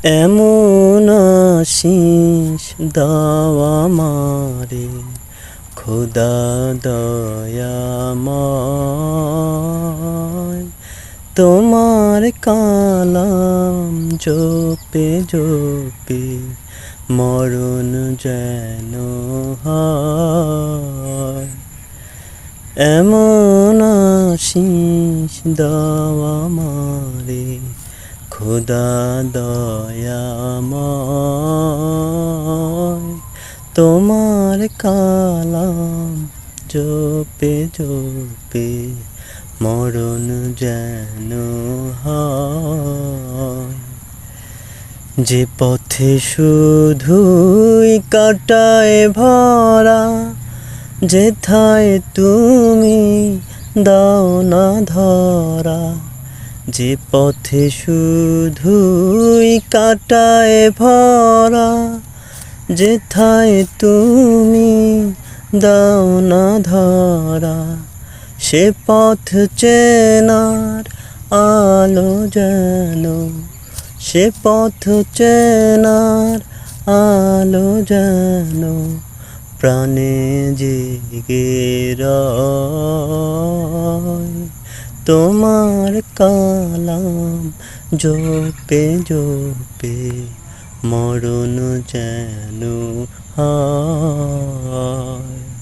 এমন আশিস দাও আমারে খোদা দয়াময়, তোমার কালাম জপে জপে মরণ যেন হয়। এমন আশিস দাও আমারে খোদা দয়াময়, তোমার কালাম জপে জপে মরণ যেন হয়। যে পথে শুধুই কাটায় ভরা, যেথায় তুমি দাও না ধরা। যে পথে শুধুই কাটায় ভরা, যেথায় তুমি দাও না ধরা। সে পথ চেনার আলো যেন, সে পথ চেনার আলো যেন প্রাণে জেগে রয়। তোমার কালাম জপে জপে মরণ যেন হয়।